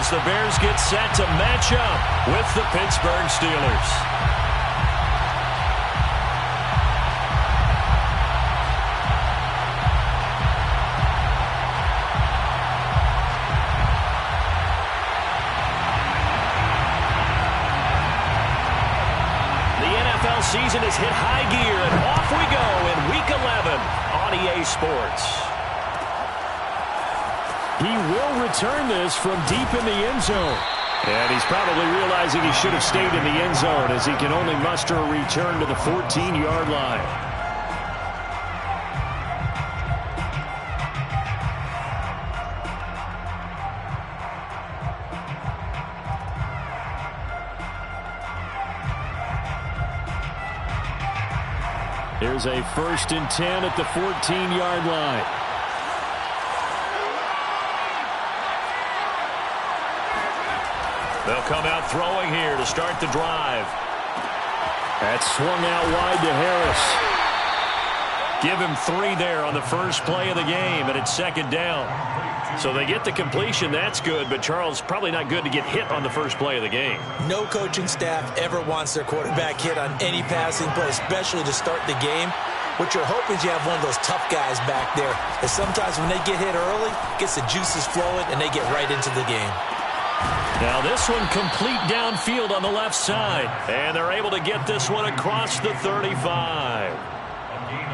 as the Bears get set to match up with the Pittsburgh Steelers. Season has hit high gear, and off we go in Week 11 on EA Sports. He will return this from deep in the end zone. And he's probably realizing he should have stayed in the end zone as he can only muster a return to the 14-yard line. Here's a 1st and 10 at the 14-yard line. They'll come out throwing here to start the drive. That's swung out wide to Harris. Give him 3 there on the first play of the game, and it's 2nd down. So they get the completion, that's good, but Charles, probably not good to get hit on the first play of the game. No coaching staff ever wants their quarterback hit on any passing play, especially to start the game. What you're hoping is you have one of those tough guys back there, that sometimes when they get hit early, gets the juices flowing, and they get right into the game. Now this one complete downfield on the left side, and they're able to get this one across the 35.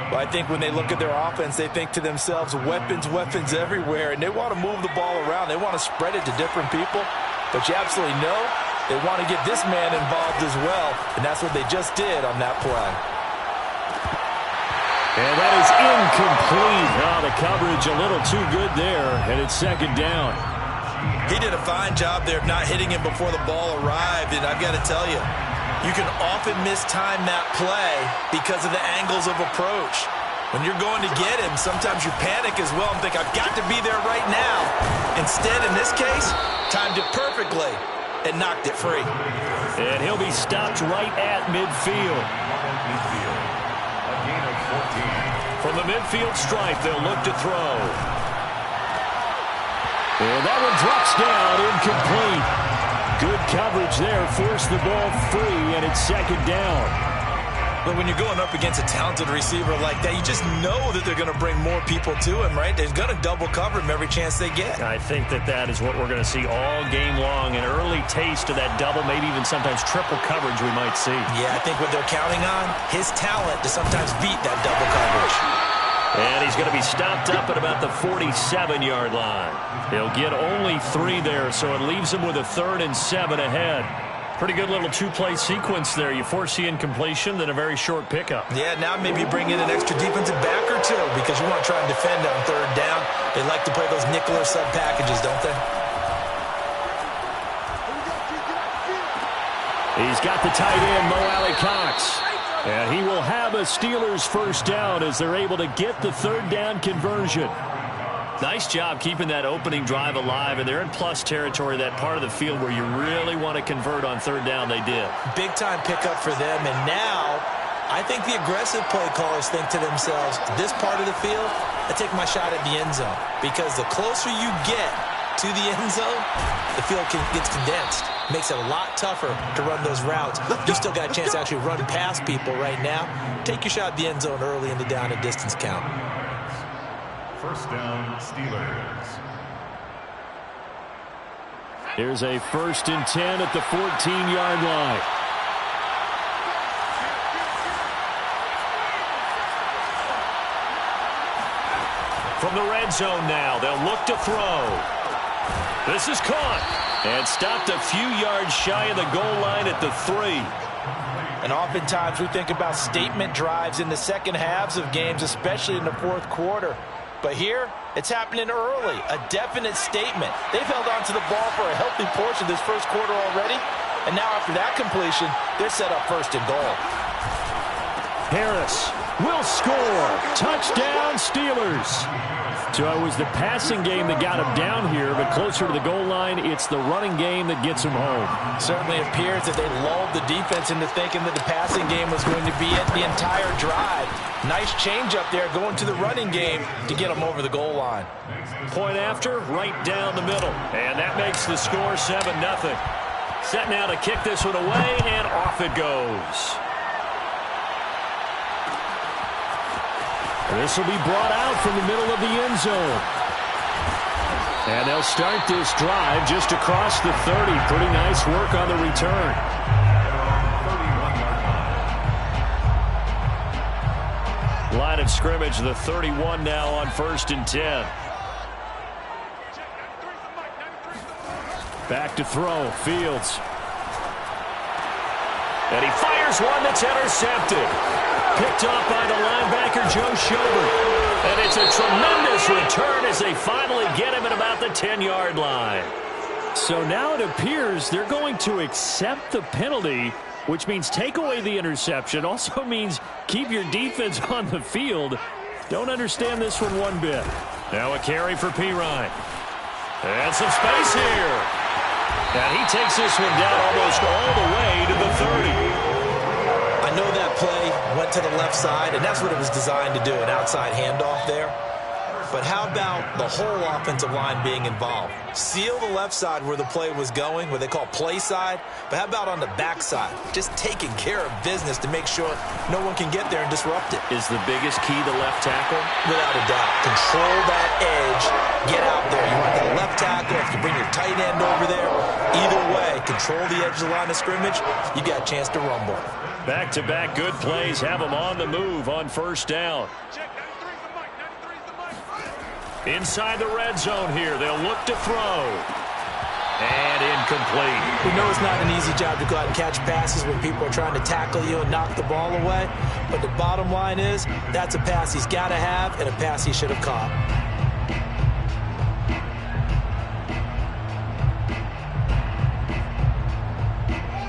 Well, I think when they look at their offense, they think to themselves, weapons, weapons everywhere, and they want to move the ball around. They want to spread it to different people, but you absolutely know they want to get this man involved as well, and that's what they just did on that play. And that is incomplete. Oh, the coverage a little too good there, and it's 2nd down. He did a fine job there of not hitting him before the ball arrived, and I've got to tell you, you can often mistime that play because of the angles of approach. When you're going to get him, sometimes you panic as well and think, I've got to be there right now. Instead, in this case, timed it perfectly and knocked it free. And he'll be stopped right at midfield. From the midfield stripe, they'll look to throw. And that one drops down, incomplete. Good coverage there, forced the ball free, and it's 2nd down. But when you're going up against a talented receiver like that, you just know that they're going to bring more people to him, right? They're going to double cover him every chance they get. I think that is what we're going to see all game long, an early taste of that double, maybe even sometimes triple coverage we might see. Yeah, I think what they're counting on, his talent to sometimes beat that double coverage. And he's going to be stopped up at about the 47-yard line. He'll get only 3 there, so it leaves him with a 3rd and 7 ahead. Pretty good little 2-play sequence there. You foresee incompletion, then a very short pickup. Yeah, now maybe bring in an extra defensive back or 2 because you want to try and defend on 3rd down. They like to play those nickel or sub packages, don't they? He's got the tight end, Mo Alley-Cox. And he will have a Steelers 1st down as they're able to get the 3rd down conversion. Nice job keeping that opening drive alive, and they're in plus territory, that part of the field where you really want to convert on 3rd down. They did. Big-time pickup for them, and now I think the aggressive play callers think to themselves, this part of the field, I take my shot at the end zone, because the closer you get to the end zone, the field gets condensed. Makes it a lot tougher to run those routes. You still got a chance to actually run past people right now. Take your shot at the end zone early in the down and distance count. 1st down, Steelers. Here's a 1st and 10 at the 14-yard line. From the red zone now, they'll look to throw. This is caught. And stopped a few yards shy of the goal line at the 3. And oftentimes we think about statement drives in the second halves of games, especially in the 4th quarter. But here, it's happening early, a definite statement. They've held on to the ball for a healthy portion of this 1st quarter already. And now after that completion, they're set up 1st and goal. Harris will score. Touchdown, Steelers. So it was the passing game that got him down here, but closer to the goal line, it's the running game that gets him home. Certainly appears that they lulled the defense into thinking that the passing game was going to be it the entire drive. Nice change up there going to the running game to get them over the goal line. Point after, right down the middle. And that makes the score 7-0. Set now to kick this one away, and off it goes. This will be brought out from the middle of the end zone. And they'll start this drive just across the 30. Pretty nice work on the return. Line of scrimmage, the 31 now on 1st and 10. Back to throw, Fields. And he fires one that's intercepted. Picked off by the linebacker, Joe Schobert. And it's a tremendous return as they finally get him at about the 10-yard line. So now it appears they're going to accept the penalty, which means take away the interception. Also means keep your defense on the field. Don't understand this one bit. Now a carry for Pirine. And some space here. And he takes this one down almost all the way to the 30. I know that play went to the left side, and that's what it was designed to do, an outside handoff there. But how about the whole offensive line being involved? Seal the left side where the play was going, what they call play side. But how about on the back side? Just taking care of business to make sure no one can get there and disrupt it. Is the biggest key the left tackle? Without a doubt. Control that edge. Get out there. You want that left tackle. If you bring your tight end over there, either way, control the edge of the line of scrimmage. You got a chance to rumble. Back-to-back good plays have them on the move on 1st down. Inside the red zone here. They'll look to throw. And incomplete. We know it's not an easy job to go out and catch passes when people are trying to tackle you and knock the ball away. But the bottom line is, that's a pass he's got to have and a pass he should have caught.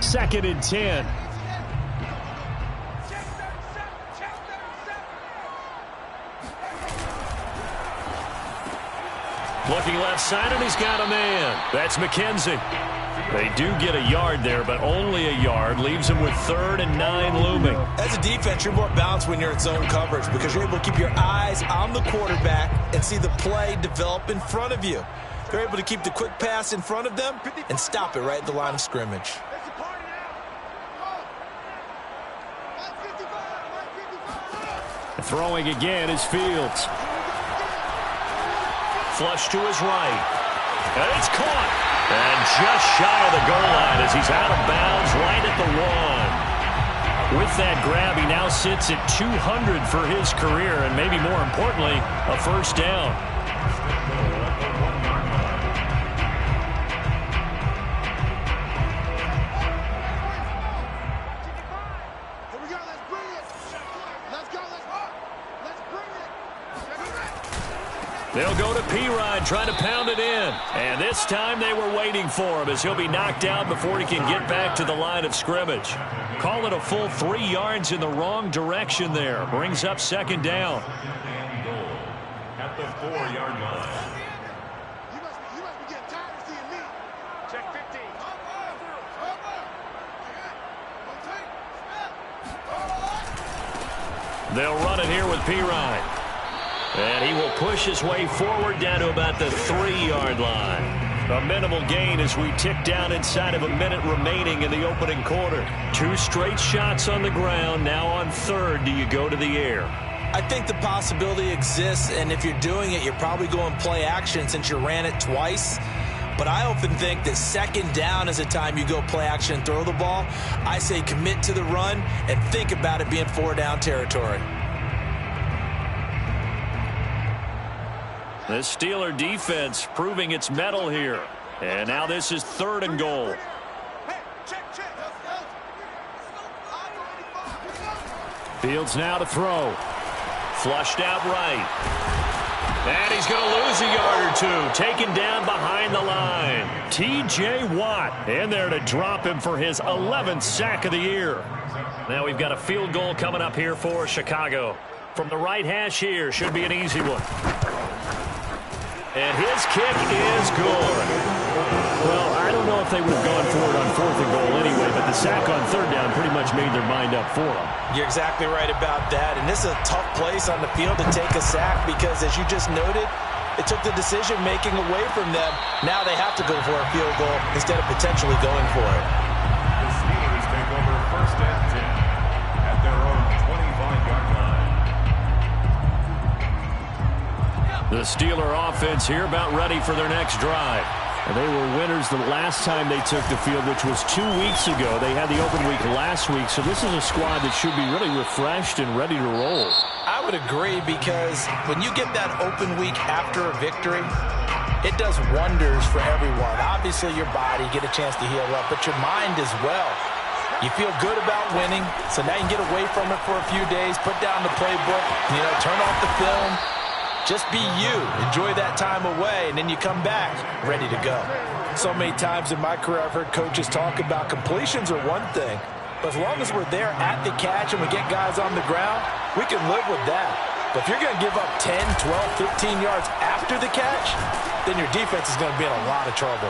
Second and 10. Looking left side, and he's got a man. That's McKenzie. They do get a yard there, but only a yard. Leaves them with 3rd and 9 looming. As a defense, you're more balanced when you're in zone coverage because you're able to keep your eyes on the quarterback and see the play develop in front of you. They're able to keep the quick pass in front of them and stop it right at the line of scrimmage. Throwing again is Fields. Flush to his right. And it's caught. And just shy of the goal line as he's out of bounds right at the 1. With that grab, he now sits at 200 for his career, and maybe more importantly, a 1st down. They'll go to Pirine, trying to pound it in. And this time they were waiting for him as he'll be knocked out before he can get back to the line of scrimmage. Call it a full 3 yards in the wrong direction there. Brings up 2nd down. Goal at the 4-yard line. You must be getting tired of seeing me. Check 15. They'll run it here with Pirine. And he will push his way forward down to about the 3-yard line. A minimal gain as we tick down inside of a minute remaining in the opening quarter. 2 straight shots on the ground. Now on 3rd, do you go to the air? I think the possibility exists, and if you're doing it, you're probably going play action since you ran it twice. But I often think that 2nd down is the time you go play action and throw the ball. I say commit to the run and think about it being 4-down territory. The Steeler defense proving its mettle here. And now this is 3rd and goal. Fields now to throw. Flushed out right. And he's going to lose a yard or 2. Taken down behind the line. T.J. Watt in there to drop him for his 11th sack of the year. Now we've got a field goal coming up here for Chicago. From the right hash here, should be an easy one. And his kick is good. Well, I don't know if they would have gone for it on 4th and goal anyway, but the sack on 3rd down pretty much made their mind up for them. You're exactly right about that. And this is a tough place on the field to take a sack because, as you just noted, it took the decision-making away from them. Now they have to go for a field goal instead of potentially going for it. The Steelers take over 1st and 10 at their own 25-yard line. The Steeler offense here about ready for their next drive. And they were winners the last time they took the field, which was 2 weeks ago. They had the open week last week, so this is a squad that should be really refreshed and ready to roll. I would agree because when you get that open week after a victory, it does wonders for everyone. Obviously, your body, get a chance to heal up, but your mind as well. You feel good about winning, so now you can get away from it for a few days, put down the playbook, turn off the film. Just be you. Enjoy that time away, and then you come back ready to go. So many times in my career, I've heard coaches talk about completions are one thing, but as long as we're there at the catch and we get guys on the ground, we can live with that. But if you're going to give up 10, 12, 15 yards after the catch, then your defense is going to be in a lot of trouble.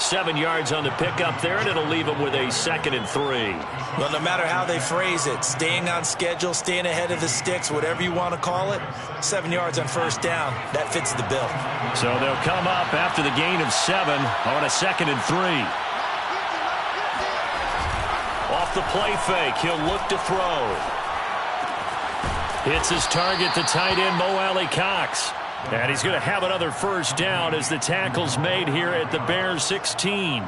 7 yards on the pickup there, and it'll leave them with a 2nd and 3. Well, no matter how they phrase it, staying on schedule, staying ahead of the sticks, whatever you want to call it, 7 yards on 1st down, that fits the bill. So they'll come up after the gain of 7 on a 2nd and 3. Off the play fake, he'll look to throw. Hits his target, the tight end, Mo Alley-Cox. And he's going to have another 1st down as the tackle's made here at the Bears 16.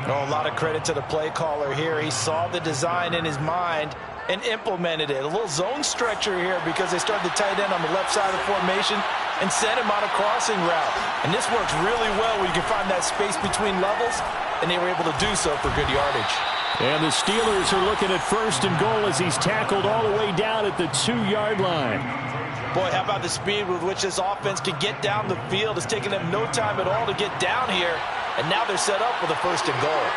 Oh, a lot of credit to the play caller here. He saw the design in his mind and implemented it. A little zone stretcher here because they started the tight end on the left side of the formation and sent him on a crossing route. And this works really well where you can find that space between levels, and they were able to do so for good yardage. And the Steelers are looking at 1st and goal as he's tackled all the way down at the 2-yard line. Boy, how about the speed with which this offense can get down the field? It's taken them no time at all to get down here, and now they're set up with a 1st and goal.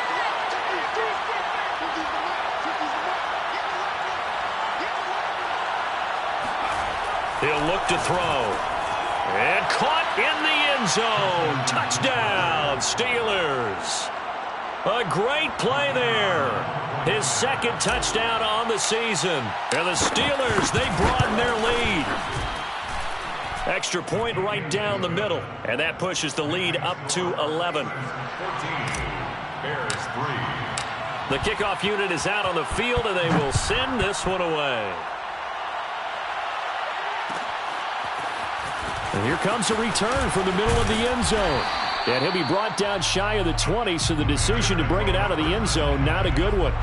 He'll look to throw. And caught in the end zone. Touchdown, Steelers. A great play there. His 2nd touchdown on the season. And the Steelers, they broaden their lead. Extra point right down the middle. And that pushes the lead up to 11. 14, Bears 3. The kickoff unit is out on the field, and they will send this one away. And here comes a return from the middle of the end zone. And he'll be brought down shy of the 20, so the decision to bring it out of the end zone, not a good one.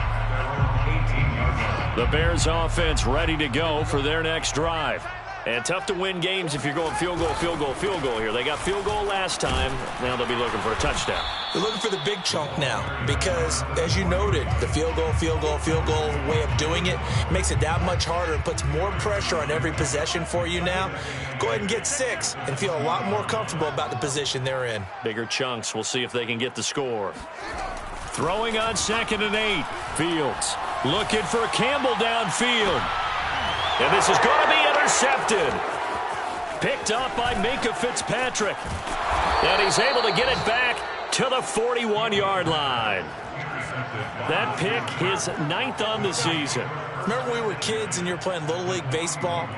The Bears offense ready to go for their next drive. And tough to win games if you're going field goal, field goal, field goal here. They got field goal last time. Now they'll be looking for a touchdown. They're looking for the big chunk now because, as you noted, the field goal way of doing it makes it that much harder and puts more pressure on every possession for you now. Go ahead and get 6 and feel a lot more comfortable about the position they're in. Bigger chunks. We'll see if they can get the score. Throwing on 2nd and 8. Fields looking for Campbell downfield. And this is going to be intercepted. Picked up by Minkah Fitzpatrick. And he's able to get it back to the 41-yard line. That pick, his 9th on the season. Remember when we were kids and you were playing Little League Baseball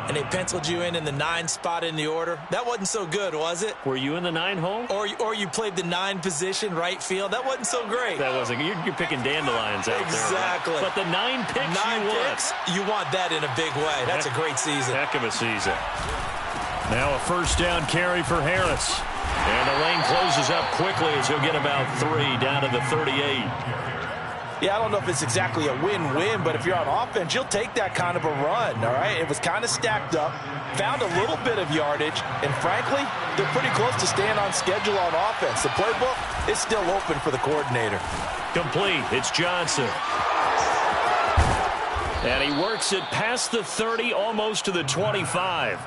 and they penciled you in the 9 spot in the order? That wasn't so good, was it? Were you in the 9 hole? Or you played the 9 position, right field? That wasn't so great. That wasn't. You're picking dandelions out exactly. there. Right? But the 9 picks 9 picks, you want that in a big way. That's a great season. Heck of a season. Now a 1st down carry for Harris. And the lane closes up quickly as he'll get about 3 down to the 38. Yeah, I don't know if it's exactly a win-win, but if you're on offense, you'll take that kind of a run, all right? It was kind of stacked up, found a little bit of yardage, and frankly, they're pretty close to staying on schedule on offense. The playbook is still open for the coordinator. Complete. It's Johnson. And he works it past the 30, almost to the 25.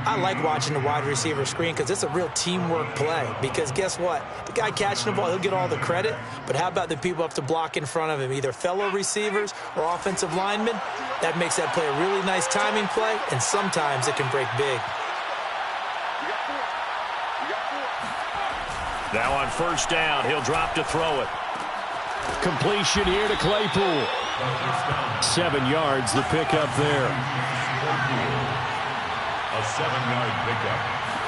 I like watching the wide receiver screen because it's a real teamwork play. Because guess what? The guy catching the ball, he'll get all the credit. But how about the people up to block in front of him, either fellow receivers or offensive linemen? That makes that play a really nice timing play, and sometimes it can break big. Now on first down, he'll drop to throw it. Completion here to Claypool. 7 yards, the pickup there. A 7-yard pickup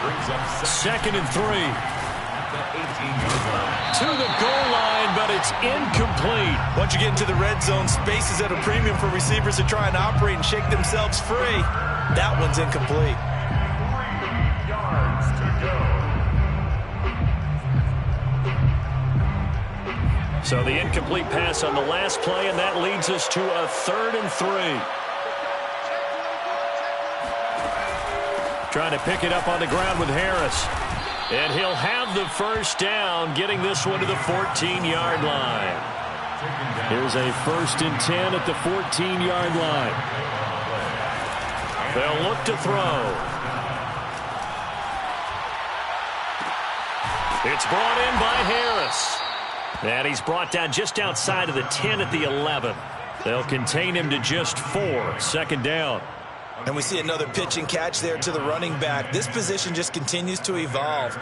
brings up 2nd and 3. the 18-yard line. To the goal line, but it's incomplete. Once you get into the red zone, space is at a premium for receivers to try and operate and shake themselves free. That one's incomplete. 3 yards to go. So the incomplete pass on the last play, and that leads us to a 3rd and 3. Trying to pick it up on the ground with Harris. And he'll have the first down, getting this one to the 14-yard line. Here's a 1st and 10 at the 14-yard line. They'll look to throw. It's brought in by Harris. And he's brought down just outside of the 10 at the 11. They'll contain him to just 4. 2nd down. And we see another pitch and catch there to the running back. This position just continues to evolve.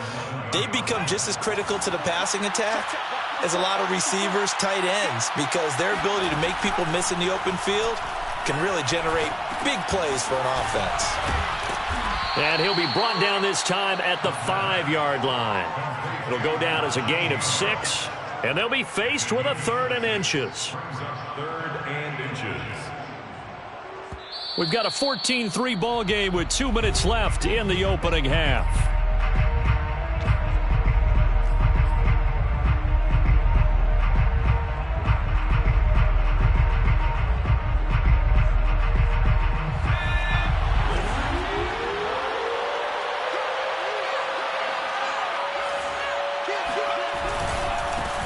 They become just as critical to the passing attack as a lot of receivers, tight ends, because their ability to make people miss in the open field can really generate big plays for an offense. And he'll be brought down this time at the 5-yard line. It'll go down as a gain of 6, and they'll be faced with a 3rd and inches. 3rd and inches. We've got a 14-3 ball game with 2 minutes left in the opening half.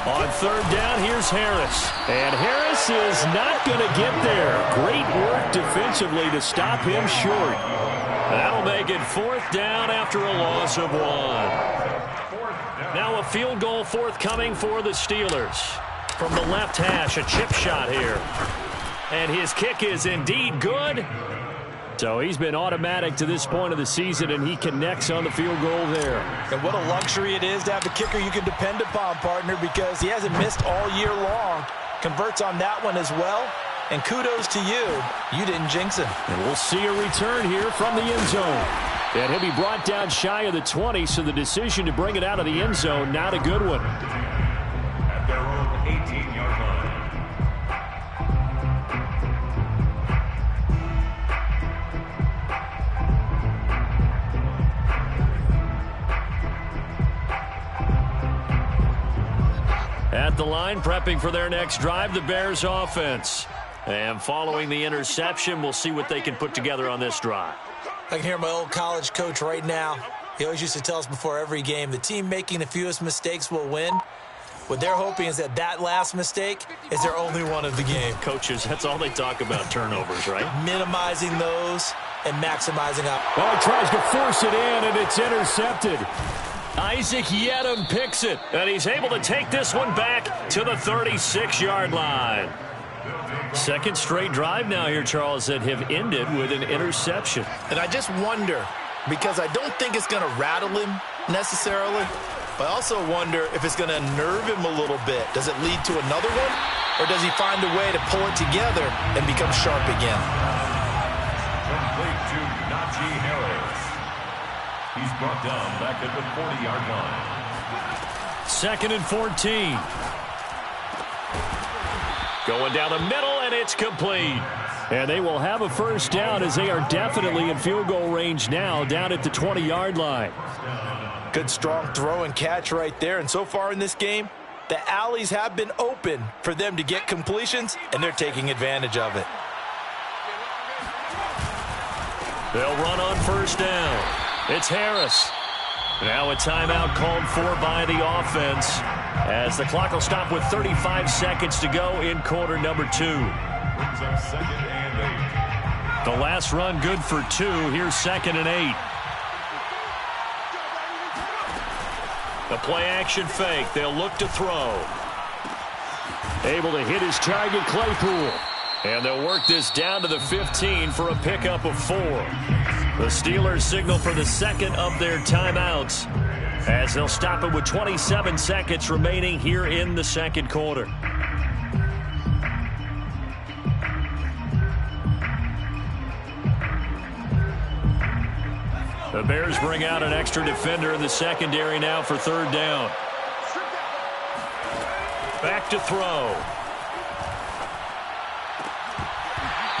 On 3rd down, here's Harris. And Harris is not going to get there. Great work defensively to stop him short. That'll make it 4th down after a loss of 1. Now a field goal forthcoming for the Steelers. From the left hash, a chip shot here. And his kick is indeed good. So he's been automatic to this point of the season, and he connects on the field goal there. And what a luxury it is to have the kicker you can depend upon, partner, because he hasn't missed all year long. Converts on that one as well. And kudos to you. You didn't jinx him. And we'll see a return here from the end zone. And he'll be brought down shy of the 20, so the decision to bring it out of the end zone, not a good one. At their own 18-yard line. At the line, prepping for their next drive, the Bears offense. And following the interception, we'll see what they can put together on this drive. I can hear my old college coach right now. He always used to tell us before every game, the team making the fewest mistakes will win. What they're hoping is that that last mistake is their only one of the game. Coaches, that's all they talk about, turnovers, right? Minimizing those and maximizing up. Well, he tries to force it in, and it's intercepted. Isaac Yiadom picks it, and he's able to take this one back to the 36-yard line. 2nd straight drive now here, Charles, that have ended with an interception. And I just wonder, because I don't think it's going to rattle him necessarily, but I also wonder if it's going to unnerve him a little bit. Does it lead to another one, or does he find a way to pull it together and become sharp again? Complete to Najee Harris. He's brought down back at the 40-yard line. 2nd and 14. Going down the middle, and it's complete. And they will have a first down as they are definitely in field goal range now, down at the 20-yard line. Good strong throw and catch right there. And so far in this game, the alleys have been open for them to get completions, and they're taking advantage of it. They'll run on first down. It's Harris. Now a timeout called for by the offense, as the clock will stop with 35 seconds to go in quarter number 2. Brings up 2nd and 8. The last run good for 2. Here's 2nd and 8. The play action fake. They'll look to throw. Able to hit his target, Claypool. And they'll work this down to the 15 for a pickup of 4. The Steelers signal for the 2nd of their timeouts. as they'll stop it with 27 seconds remaining here in the second quarter. The Bears bring out an extra defender in the secondary now for third down. Back to throw.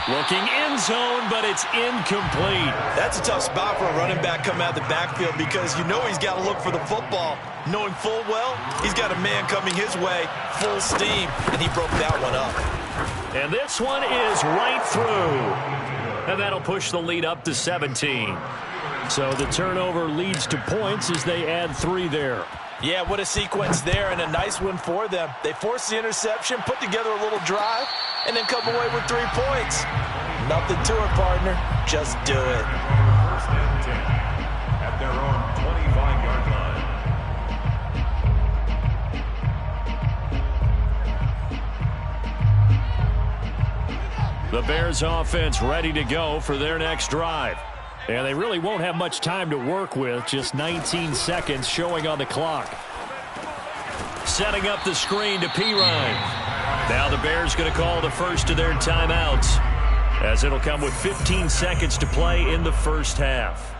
Looking end zone, but it's incomplete. That's a tough spot for a running back coming out of the backfield because you know he's got to look for the football, knowing full well he's got a man coming his way, full steam, and he broke that one up. And this one is right through. And that'll push the lead up to 17. So the turnover leads to points as they add 3 there. Yeah, what a sequence there, and a nice one for them. They forced the interception, put together a little drive, and then come away with 3 points. Nothing to it, partner. Just do it. First and 10 at their own 25-yard line. The Bears offense ready to go for their next drive. And they really won't have much time to work with, just 19 seconds showing on the clock. Setting up the screen to Pirine. Now the Bears going to call the first of their timeouts, as it'll come with 15 seconds to play in the first half.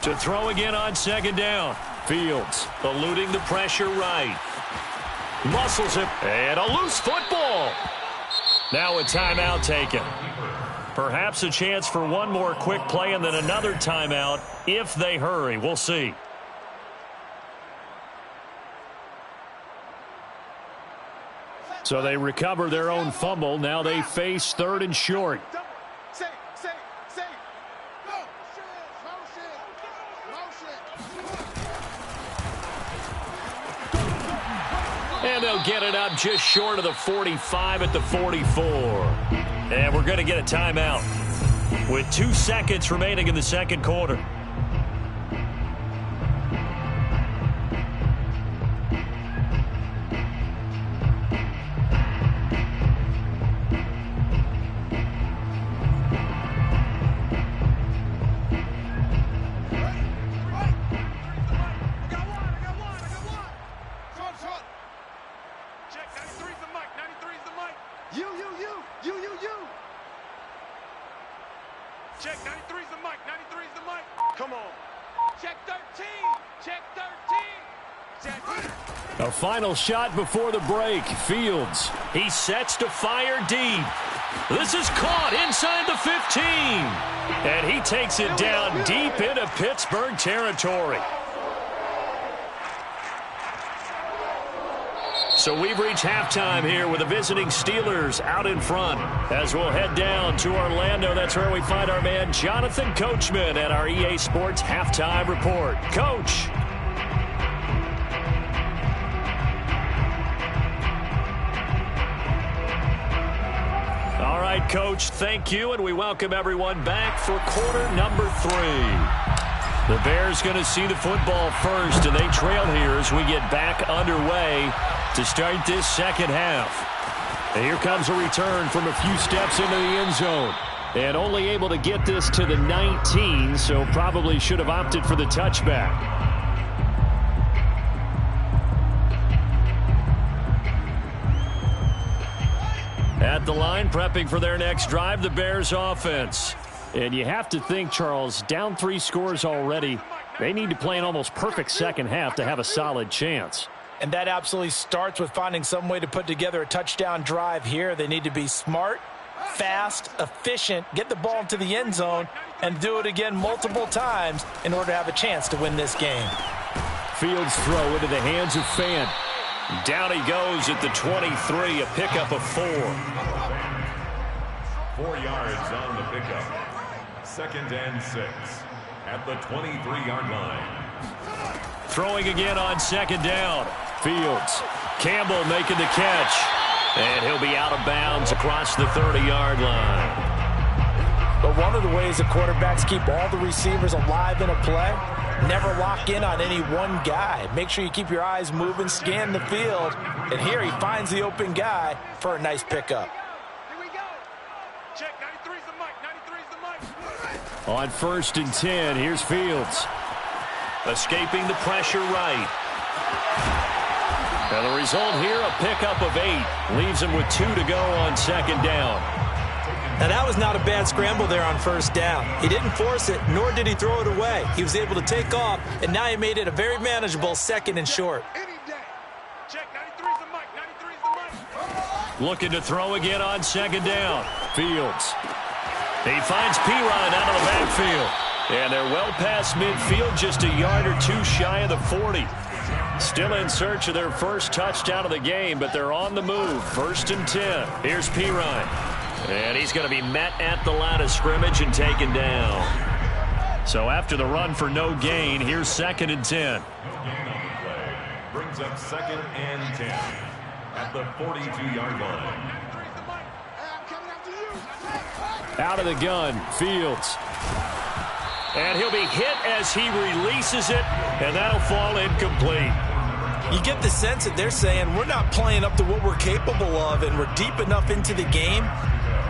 To throw again on second down. Fields eluding the pressure right. Muscles it, and a loose football. Now a timeout taken. Perhaps a chance for one more quick play and then another timeout if they hurry. We'll see. So they recover their own fumble. Now they face 3rd and short. And they'll get it up just short of the 45 at the 44. And we're going to get a timeout with 2 seconds remaining in the second quarter. Check 93's the mic. 93's the mic. Come on. Check 13. Check 13. Check. A final shot before the break. Fields. He sets to fire deep. This is caught inside the 15. And he takes it down deep into Pittsburgh territory. So we've reached halftime here with the visiting Steelers out in front. As we'll head down to Orlando, that's where we find our man Jonathan Coachman at our EA Sports Halftime Report. Coach. All right, Coach, thank you, and we welcome everyone back for quarter number 3. The Bears going to see the football first, and they trail here as we get back underway to start this second half. And here comes a return from a few steps into the end zone. And only able to get this to the 19, so probably should have opted for the touchback. At the line, prepping for their next drive, the Bears offense. And you have to think, Charles, down 3 scores already. They need to play an almost perfect second half to have a solid chance. And that absolutely starts with finding some way to put together a touchdown drive here. They need to be smart, fast, efficient, get the ball into the end zone, and do it again multiple times in order to have a chance to win this game. Fields throw into the hands of Fan. Down he goes at the 23, a pickup of 4. 4 yards on the pickup. 2nd and 6 at the 23-yard line. Throwing again on second down. Fields. Campbell making the catch. And he'll be out of bounds across the 30-yard line. But one of the ways the quarterbacks keep all the receivers alive in a play, never lock in on any one guy. Make sure you keep your eyes moving, scan the field, and here he finds the open guy for a nice pickup. Here we go. Check, 93's the mic, 93's the mic. On 1st and 10, here's Fields. Escaping the pressure right. And the result here, a pickup of 8. Leaves him with 2 to go on 2nd down. Now, that was not a bad scramble there on 1st down. He didn't force it, nor did he throw it away. He was able to take off, and now he made it a very manageable 2nd and short. Any day. Check, 93's the mic, 93's the mic. Looking to throw again on 2nd down. Fields. He finds Pirine out of the backfield. And they're well past midfield, just a yard or 2 shy of the 40. Still in search of their first touchdown of the game, but they're on the move. 1st and 10. Here's Pirine. And he's going to be met at the line of scrimmage and taken down. So after the run for no gain, here's 2nd and 10. Brings up 2nd and 10 at the 42-yard line. Out of the gun, Fields. And he'll be hit as he releases it, and that'll fall incomplete. You get the sense that they're saying we're not playing up to what we're capable of, and we're deep enough into the game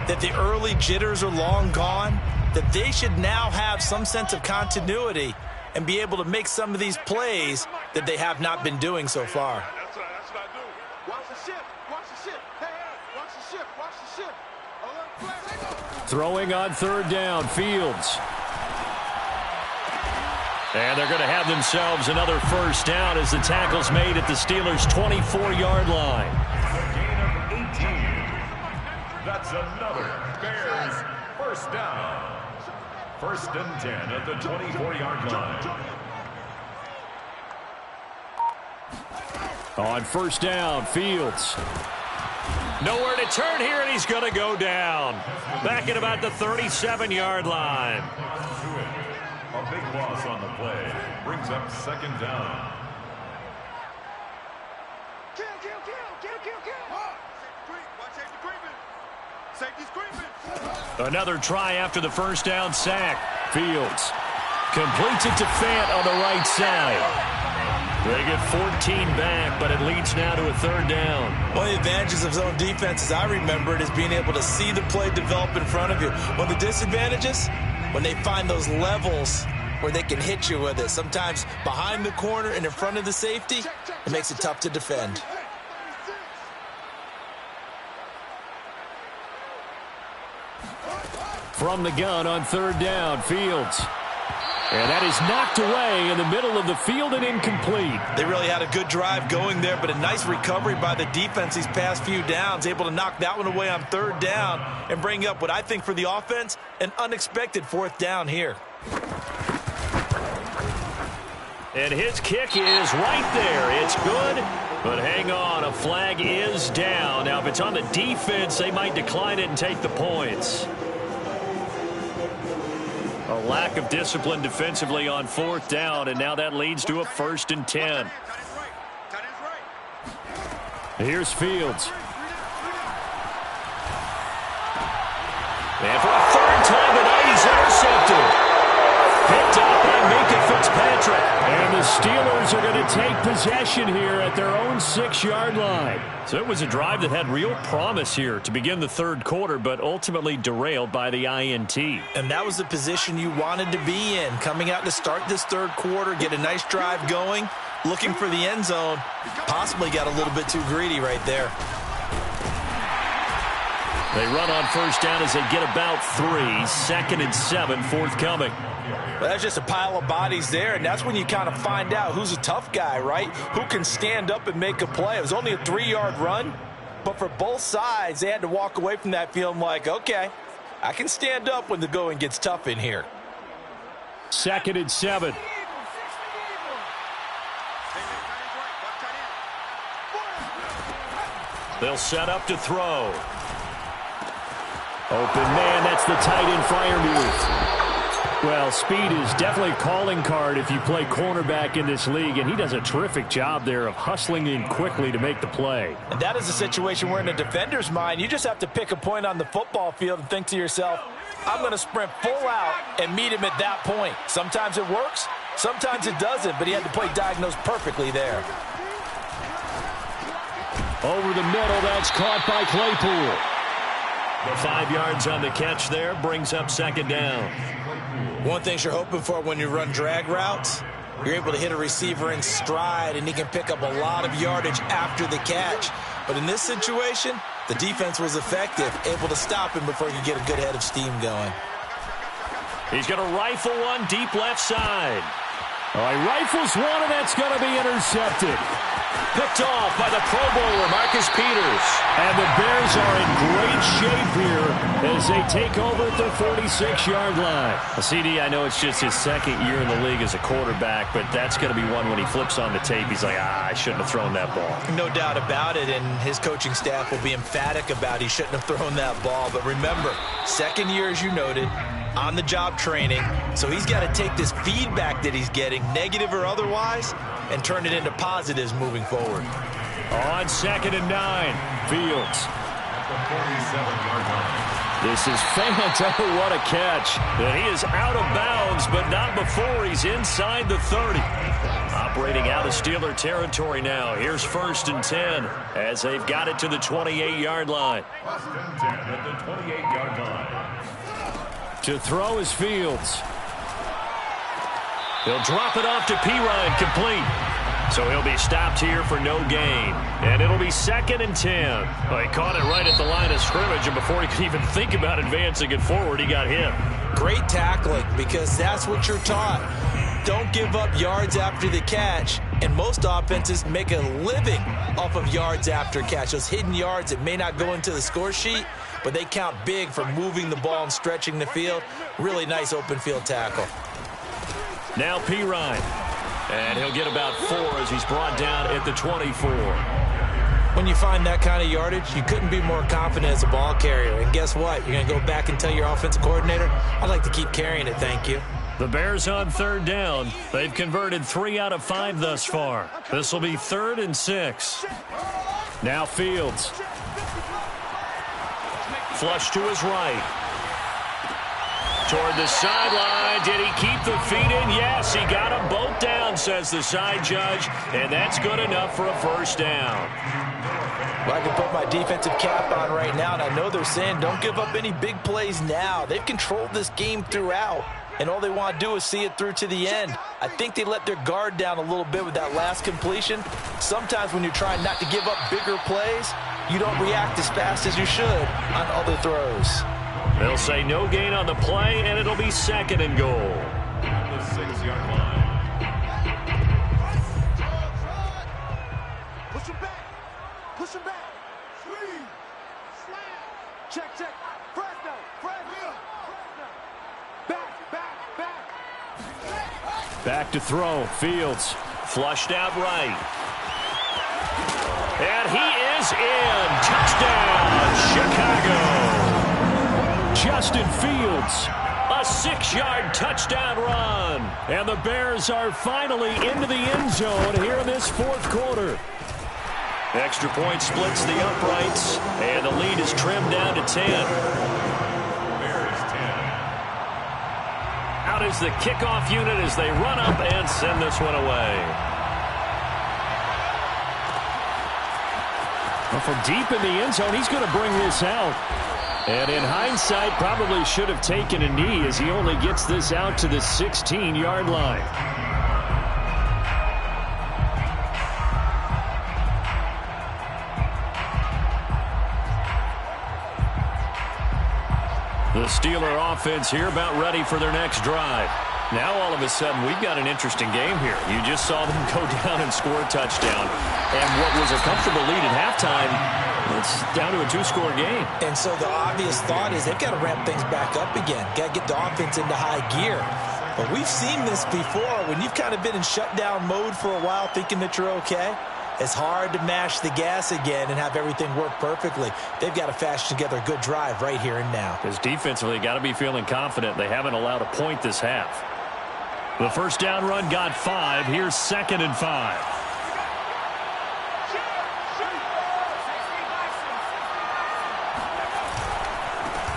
that the early jitters are long gone, that they should now have some sense of continuity and be able to make some of these plays that they have not been doing so far. That's what I do. Watch the ship, watch the ship. Hey, watch the ship, watch the ship. Throwing on 3rd down, Fields. And they're going to have themselves another 1st down as the tackle's made at the Steelers' 24-yard line. Gain of 18. That's another Bears 1st down. 1st and 10 at the 24-yard line. On 1st down, Fields. Nowhere to turn here, and he's going to go down. Back at about the 37-yard line. A big loss on the play. Brings up 2nd down. Kill. Watch safety creeping. Safety's creeping. Another try after the 1st down sack. Fields completes it to Fant on the right side. They get 14 back, but it leads now to a 3rd down. One of the advantages of zone defense, as I remember it, is being able to see the play develop in front of you. One of the disadvantages, when they find those levels where they can hit you with it. Sometimes behind the corner and in front of the safety, it makes it tough to defend. From the gun on 3rd down, Fields. And that is knocked away in the middle of the field and incomplete. They really had a good drive going there, but a nice recovery by the defense these past few downs, able to knock that one away on 3rd down and bring up what I think for the offense, an unexpected 4th down here. And his kick is right there. It's good, but hang on, a flag is down. Now, if it's on the defense, they might decline it and take the points. A lack of discipline defensively on 4th down, and now that leads to a 1st and 10. Here's Fields. And for a 3rd time tonight, he's intercepted. Picked up by Minkah Fitzpatrick. And the Steelers are going to take possession here at their own 6-yard line. So it was a drive that had real promise here to begin the 3rd quarter, but ultimately derailed by the INT. And that was the position you wanted to be in, coming out to start this 3rd quarter, get a nice drive going, looking for the end zone. Possibly got a little bit too greedy right there. They run on 1st down as they get about 3. 2nd and 7 forthcoming. Well, that's just a pile of bodies there, and that's when you kind of find out who's a tough guy, right? Who can stand up and make a play. It was only a 3-yard run, but for both sides, they had to walk away from that feeling like, okay, I can stand up when the going gets tough in here. 2nd and 7. They'll set up to throw. Open man, that's the tight end Freiermuth. Well, speed is definitely a calling card if you play cornerback in this league, and he does a terrific job there of hustling in quickly to make the play. And that is a situation where in a defender's mind, you just have to pick a point on the football field and think to yourself, I'm going to sprint full out and meet him at that point. Sometimes it works, sometimes it doesn't, but he had to play diagnose perfectly there. Over the middle, that's caught by Claypool. The 5 yards on the catch there brings up second down. One thing you're hoping for when you run drag routes, you're able to hit a receiver in stride, and he can pick up a lot of yardage after the catch. But in this situation, the defense was effective, able to stop him before he could get a good head of steam going. He's going to rifle one deep left side. All right, rifles one, and that's going to be intercepted. Picked off by the Pro Bowler, Marcus Peters. And the Bears are in great shape here as they take over at the 46-yard line. Well, CD, I know it's just his second year in the league as a quarterback, but that's going to be one when he flips on the tape. He's like, I shouldn't have thrown that ball. No doubt about it, and his coaching staff will be emphatic about he shouldn't have thrown that ball. But remember, second year, as you noted, on-the-job training, so he's got to take this feedback that he's getting, negative or otherwise, and turn it into positives moving forward. On 2nd and 9, Fields. This is Fant. Oh, what a catch. And he is out of bounds, but not before he's inside the 30. Operating out of Steeler territory now. Here's 1st and 10 as they've got it to the 28-yard line. 1st and 10 at the 28-yard line. To throw is Fields. He'll drop it off to Perine, complete. So he'll be stopped here for no gain. And it'll be 2nd and 10. Well, he caught it right at the line of scrimmage, and before he could even think about advancing it forward, he got hit. Great tackling, because that's what you're taught. Don't give up yards after the catch, and most offenses make a living off of yards after catch. Those hidden yards that may not go into the score sheet, but they count big for moving the ball and stretching the field. Really nice open field tackle. Now Perine. And he'll get about 4 as he's brought down at the 24. When you find that kind of yardage, you couldn't be more confident as a ball carrier. And guess what? You're going to go back and tell your offensive coordinator, I'd like to keep carrying it, thank you. The Bears on 3rd down. They've converted 3 out of 5 thus far. This will be 3rd and 6. Now Fields. Flush to his right. Toward the sideline. Did he keep the feet in? Yes, he got them both down, says the side judge, and that's good enough for a 1st down. Well, I can put my defensive cap on right now, and I know they're saying don't give up any big plays now. They've controlled this game throughout, and all they want to do is see it through to the end. I think they let their guard down a little bit with that last completion. Sometimes when you're trying not to give up bigger plays, you don't react as fast as you should on other throws. They'll say no gain on the play, and it'll be 2nd and goal. The 6-yard line. Push him back. Push him back. Slam. Check, check. Fresno. Fresno. Back. Back to throw. Fields. Flushed out right. And he is in. Touchdown, Chicago. Justin Fields. A 6-yard touchdown run. And the Bears are finally into the end zone here in this 4th quarter. Extra point splits the uprights, and the lead is trimmed down to 10. Bears 10. Out is the kickoff unit as they run up and send this one away. Well, from deep in the end zone, he's going to bring this out. And in hindsight, probably should have taken a knee as he only gets this out to the 16-yard line. The Steeler offense here about ready for their next drive. Now all of a sudden we've got an interesting game here. You just saw them go down and score a touchdown. And what was a comfortable lead at halftime, it's down to a 2-score game. And so the obvious thought is they've got to ramp things back up again. Got to get the offense into high gear. But we've seen this before when you've kind of been in shutdown mode for a while thinking that you're okay. It's hard to mash the gas again and have everything work perfectly. They've got to fashion together a good drive right here and now. Because defensively, got to be feeling confident. They haven't allowed a point this half. The first down run got 5. Here's 2nd and 5.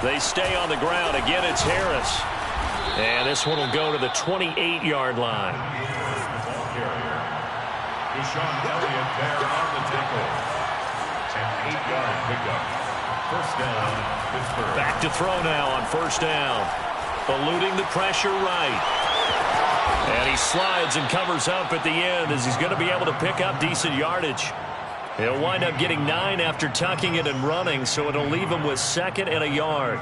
They stay on the ground. Again, it's Harris. And this one will go to the 28-yard line. Deshaun Elliott there on the tackle. An 8-yard pickup. First down, Pittsburgh. Back to throw now on first down. Eluding the pressure right. And he slides and covers up at the end as he's going to be able to pick up decent yardage. He'll wind up getting 9 after tucking it and running, so it'll leave him with 2nd and a yard.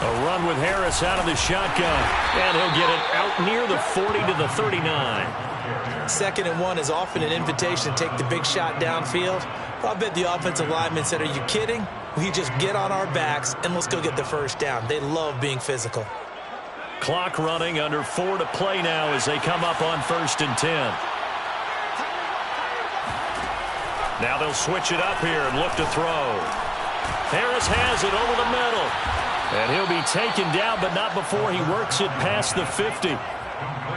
A run with Harris out of the shotgun, and he'll get it out near the 40 to the 39. 2nd and 1 is often an invitation to take the big shot downfield. I bet the offensive lineman said, are you kidding? We just get on our backs and let's go get the first down. They love being physical. Clock running, under 4 to play now as they come up on 1st and 10. Now they'll switch it up here and look to throw. Harris has it over the middle. And he'll be taken down, but not before he works it past the 50.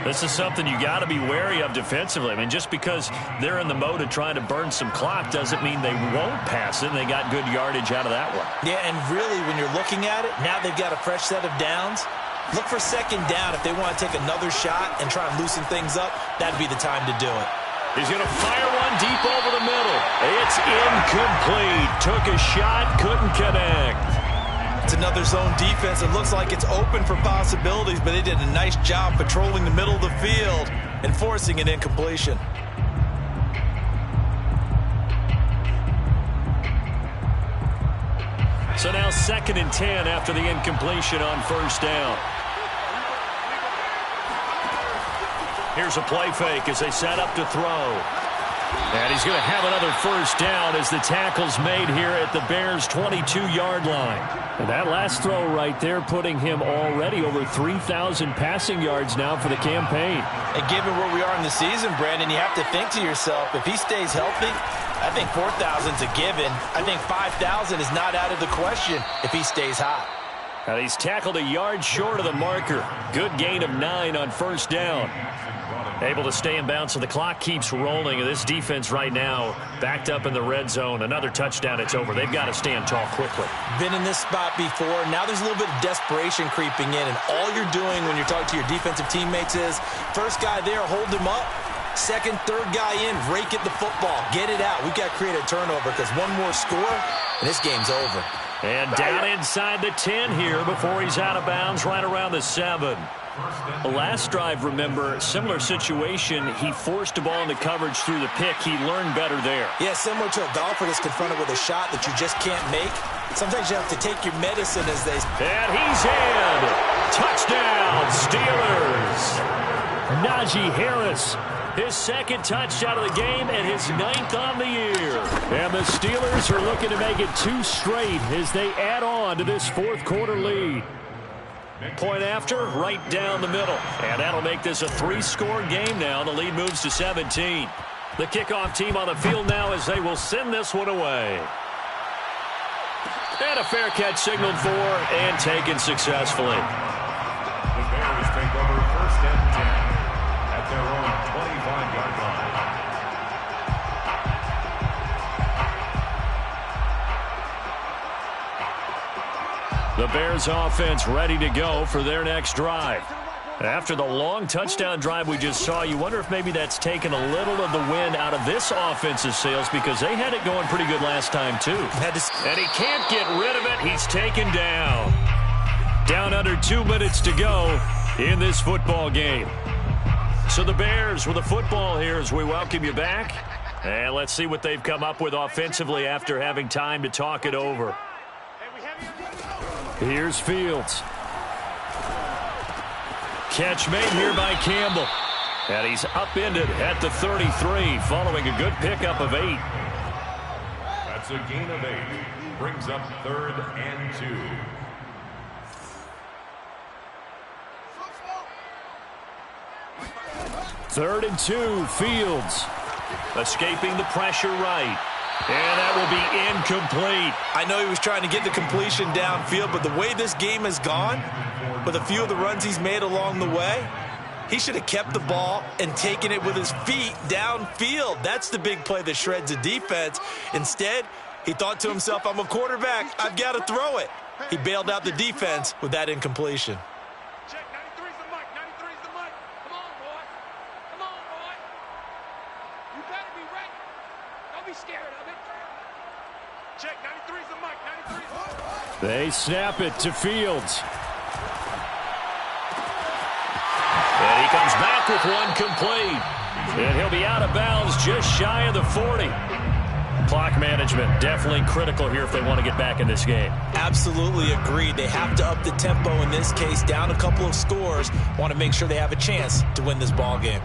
This is something you got to be wary of defensively. I mean, just because they're in the mode of trying to burn some clock doesn't mean they won't pass it. And they got good yardage out of that one. Yeah, and really, when you're looking at it, now they've got a fresh set of downs. Look for 2nd down. If they want to take another shot and try and loosen things up, that'd be the time to do it. He's going to fire one deep over the middle. It's incomplete. Took a shot, couldn't connect. It's another zone defense. It looks like it's open for possibilities, but they did a nice job patrolling the middle of the field and forcing an incompletion. So now 2nd and 10 after the incompletion on first down. Here's a play fake as they set up to throw. And he's going to have another first down as the tackle's made here at the Bears' 22-yard line. And that last throw right there putting him already over 3,000 passing yards now for the campaign. And given where we are in the season, Brandon, you have to think to yourself, if he stays healthy, I think 4,000's a given. I think 5,000 is not out of the question if he stays hot. And he's tackled a yard short of the marker. Good gain of 9 on first down. Able to stay in bounds, so the clock keeps rolling. And this defense right now backed up in the red zone. Another touchdown, it's over. They've got to stand tall quickly. Been in this spot before. Now there's a little bit of desperation creeping in. And all you're doing when you're talking to your defensive teammates is, first guy there, hold him up. Second, third guy in, rake at the football. Get it out. We've got to create a turnover because one more score, and this game's over. And down inside the 10 here before he's out of bounds right around the 7. The last drive, remember, similar situation. He forced a ball into coverage through the pick. He learned better there. Yeah, similar to a golfer that's confronted with a shot that you just can't make. Sometimes you have to take your medicine as they... And he's in! Touchdown, Steelers! Najee Harris, his 2nd touchdown of the game and his 9th on the year. And the Steelers are looking to make it 2 straight as they add on to this 4th quarter lead. Point after, right down the middle. And that'll make this a 3-score game now. The lead moves to 17. The kickoff team on the field now as they will send this one away. And a fair catch signaled for and taken successfully. The Bears take over 1st and 10 at their own 25-yard line. The Bears offense ready to go for their next drive. After the long touchdown drive we just saw, you wonder if maybe that's taken a little of the wind out of this offensive sails because they had it going pretty good last time too. And he can't get rid of it. He's taken down. Down under 2 minutes to go in this football game. So the Bears with the football here as we welcome you back. And let's see what they've come up with offensively after having time to talk it over. Here's Fields. Catch made here by Campbell. And he's upended at the 33 following a good pickup of 8. That's a gain of 8. Brings up 3rd and 2. Third and 2, Fields. Escaping the pressure right. And that will be incomplete. I know he was trying to get the completion downfield, but the way this game has gone, with a few of the runs he's made along the way, he should have kept the ball and taken it with his feet downfield. That's the big play that shreds a defense. Instead, he thought to himself, I'm a quarterback, I've got to throw it. He bailed out the defense with that incompletion. Check, 93's the mic, 93's the mic. Come on, boy. Come on, boy. You better be ready. Don't be scared of it. Check, 93's the mic, 93's the mic. They snap it to Fields. And he comes back with one complete. And he'll be out of bounds just shy of the 40. Clock management definitely critical here if they want to get back in this game. Absolutely agreed. They have to up the tempo in this case, down a couple of scores. Want to make sure they have a chance to win this ball game.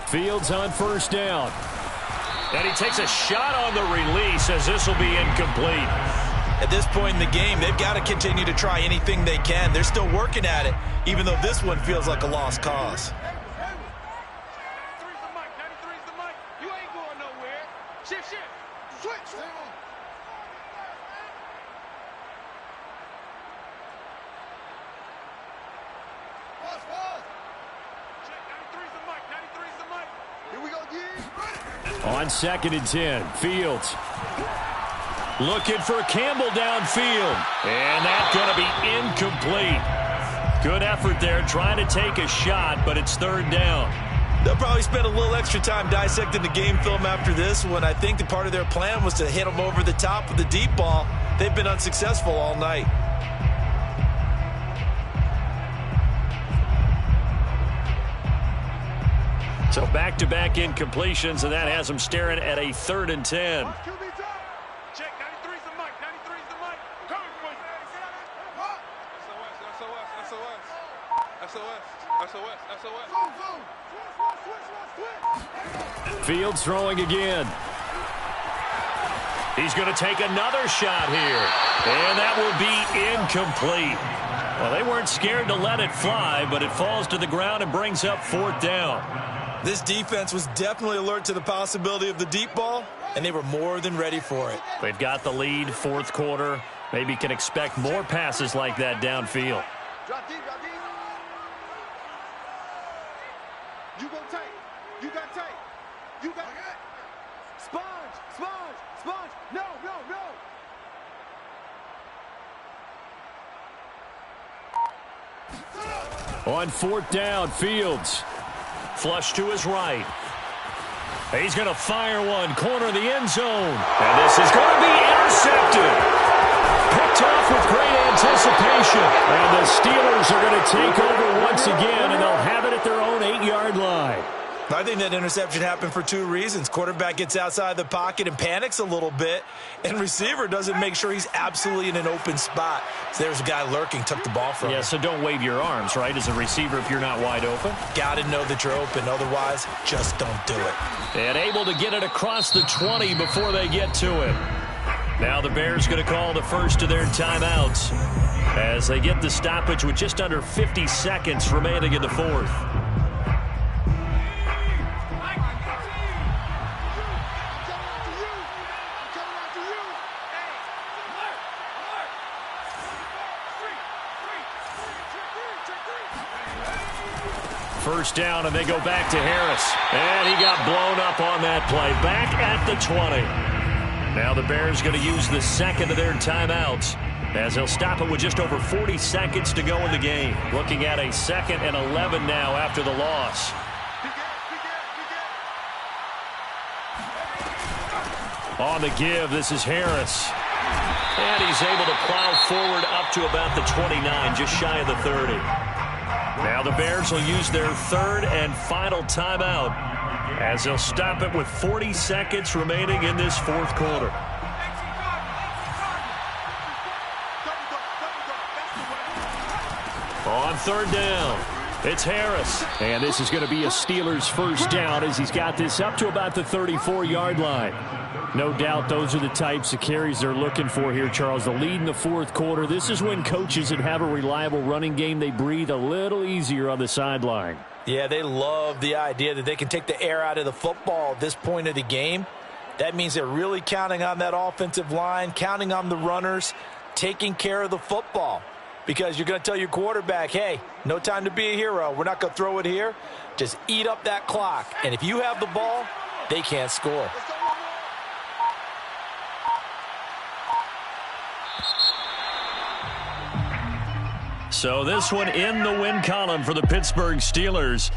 Fields on first down. And he takes a shot on the release as this will be incomplete. At this point in the game, they've got to continue to try anything they can. They're still working at it, even though this one feels like a lost cause. 93's the mic, 93's the mic. You ain't going nowhere. Shift, shift. Switch. On 2nd and 10, Fields. Looking for Campbell downfield. And that's going to be incomplete. Good effort there trying to take a shot, but it's 3rd down. They'll probably spend a little extra time dissecting the game film after this one. I think that part of their plan was to hit them over the top with the deep ball. They've been unsuccessful all night. So back-to-back incompletions, and that has them staring at a 3rd and 10. Check, 93's the mic, 93's the mic. Coming for you. SOS. Fields throwing again. He's going to take another shot here. And that will be incomplete. Well, they weren't scared to let it fly, but it falls to the ground and brings up 4th down. This defense was definitely alert to the possibility of the deep ball, and they were more than ready for it. They've got the lead, 4th quarter. Maybe can expect more passes like that downfield. Drop deep, drop deep. You go tight. You got tight. You got sponge, sponge, sponge. No, no, no. On 4th down, Fields. Flush to his right. He's going to fire one, corner of the end zone. And this is going to be intercepted. Picked off with great anticipation. And the Steelers are going to take over once again, and they'll have it at their own 8-yard line. I think that interception happened for 2 reasons. Quarterback gets outside the pocket and panics a little bit, and receiver doesn't make sure he's absolutely in an open spot. So there's a guy lurking, took the ball from him. Yeah, so don't wave your arms, right, as a receiver if you're not wide open. Got to know that you're open. Otherwise, just don't do it. And able to get it across the 20 before they get to it. Now the Bears going to call the first of their timeouts as they get the stoppage with just under 50 seconds remaining in the 4th. First down, and they go back to Harris. And he got blown up on that play. Back at the 20. Now the Bears going to use the 2nd of their timeouts as they'll stop it with just over 40 seconds to go in the game. Looking at a 2nd and 11 now after the loss. On the give, this is Harris. And he's able to plow forward up to about the 29, just shy of the 30. Now the Bears will use their 3rd and final timeout as they'll stop it with 40 seconds remaining in this fourth quarter. On third down, it's Harris. And this is going to be a Steelers first down as he's got this up to about the 34-yard line. No doubt those are the types of carries they're looking for here, Charles. The lead in the fourth quarter. This is when coaches that have a reliable running game, they breathe a little easier on the sideline. Yeah, they love the idea that they can take the air out of the football at this point of the game. That means they're really counting on that offensive line, counting on the runners, taking care of the football. Because you're going to tell your quarterback, hey, no time to be a hero. We're not going to throw it here. Just eat up that clock. And if you have the ball, they can't score. So this one in the win column for the Pittsburgh Steelers.